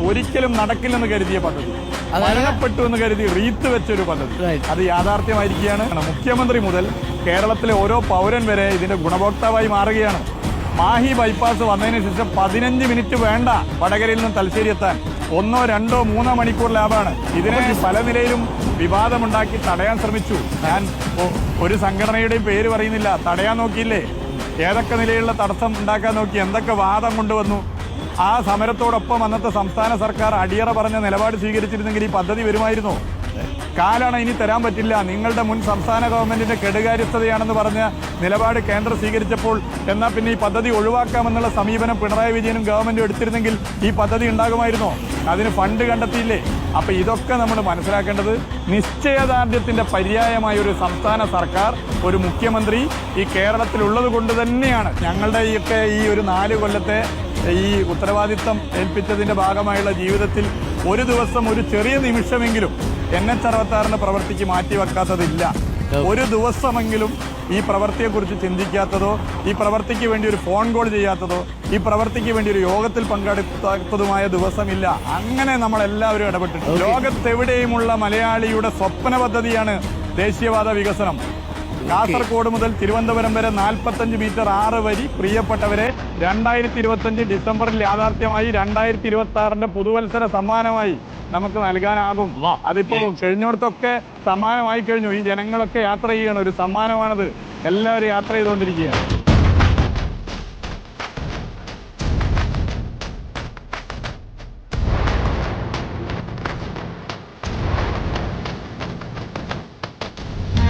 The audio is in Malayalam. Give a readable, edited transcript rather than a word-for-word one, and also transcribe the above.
ഒരിക്കലും നടക്കില്ലെന്ന് കരുതിയ പദ്ധതി, മരണപ്പെട്ടു എന്ന് കരുതി റീത്ത് വെച്ചൊരു പദ്ധതി, അത് യാഥാർത്ഥ്യമായിരിക്കുകയാണ്. മുഖ്യമന്ത്രി മുതൽ കേരളത്തിലെ ഓരോ പൗരൻ വരെ ഇതിന്റെ ഗുണഭോക്താവായി മാറുകയാണ്. മാഹി ബൈപ്പാസ് വന്നതിന് ശേഷം 15 മിനിറ്റ് വേണ്ട വടകരയിൽ നിന്ന് തലശ്ശേരി എത്താൻ. 1, 2, 3 മണിക്കൂർ ലാഭമാണ്. ഇതിനെ പല നിലയിലും വിവാദമുണ്ടാക്കി തടയാൻ ശ്രമിച്ചു. ഞാൻ ഒരു സംഘടനയുടെയും പേര് പറയുന്നില്ല. തടയാൻ നോക്കിയില്ലേ? ഏതൊക്കെ നിലയിലുള്ള തടസ്സം ഉണ്ടാക്കാൻ നോക്കി, എന്തൊക്കെ വാദം കൊണ്ടുവന്നു. ആ സമരത്തോടൊപ്പം അന്നത്തെ സംസ്ഥാന സർക്കാർ അടിയറ പറഞ്ഞ നിലപാട് സ്വീകരിച്ചിരുന്നെങ്കിൽ ഈ പദ്ധതി വരുമായിരുന്നു. കാലാണ് ഇനി തരാൻ പറ്റില്ല, നിങ്ങളുടെ മുൻ സംസ്ഥാന ഗവൺമെന്റിന്റെ കെടുകാര്യസ്ഥതയാണെന്ന് പറഞ്ഞ നിലപാട് കേന്ദ്രം സ്വീകരിച്ചപ്പോൾ എന്നാൽ പിന്നെ ഈ പദ്ധതി ഒഴിവാക്കാമെന്നുള്ള സമീപനം പിണറായി വിജയനും ഗവൺമെന്റും എടുത്തിരുന്നെങ്കിൽ ഈ പദ്ധതി ഉണ്ടാകുമായിരുന്നോ? അതിന് ഫണ്ട് കണ്ടെത്തിയില്ലേ? അപ്പൊ ഇതൊക്കെ നമ്മൾ മനസ്സിലാക്കേണ്ടത് നിശ്ചയദാർഢ്യത്തിന്റെ പര്യായമായ ഒരു സംസ്ഥാന സർക്കാർ, ഒരു മുഖ്യമന്ത്രി ഈ കേരളത്തിലുള്ളത് കൊണ്ട് തന്നെയാണ് ഞങ്ങളുടെ ഈ ഒരു 4 കൊല്ലത്തെ ഈ ഉത്തരവാദിത്തം ഏൽപ്പിച്ചതിന്റെ ഭാഗമായുള്ള ജീവിതത്തിൽ ഒരു ദിവസം ഒരു ചെറിയ നിമിഷമെങ്കിലും NH-66 പ്രവൃത്തിക്ക് മാറ്റിവെക്കാത്തതില്ല. ഒരു ദിവസമെങ്കിലും ഈ പ്രവൃത്തിയെക്കുറിച്ച് ചിന്തിക്കാത്തതോ, ഈ പ്രവൃത്തിക്ക് വേണ്ടി ഒരു ഫോൺ കോൾ ചെയ്യാത്തതോ, ഈ പ്രവൃത്തിക്ക് വേണ്ടി ഒരു യോഗത്തിൽ പങ്കെടുക്കാത്തതുമായ ദിവസമില്ല. അങ്ങനെ നമ്മളെല്ലാവരും ഇടപെട്ടിട്ടുണ്ട്. ലോകത്തെവിടെയുമുള്ള മലയാളിയുടെ സ്വപ്ന പദ്ധതിയാണ് ദേശീയപാത വികസനം. കാസർഗോഡ് മുതൽ തിരുവനന്തപുരം വരെ 45 മീറ്റർ 6 വരി. പ്രിയപ്പെട്ടവരെ, 2025 ഡിസംബറിൽ യാഥാർത്ഥ്യമായി 2026 പുതുവത്സര സമ്മാനമായി നമുക്ക് നൽകാനാകും. അതിപ്പോ കഴിഞ്ഞിടത്തൊക്കെ സമ്മാനമായി കഴിഞ്ഞു. ഈ ജനങ്ങളൊക്കെ യാത്ര ചെയ്യണം, ഒരു സമ്മാനമാണത്. എല്ലാവരും യാത്ര ചെയ്തുകൊണ്ടിരിക്കുകയാണ്.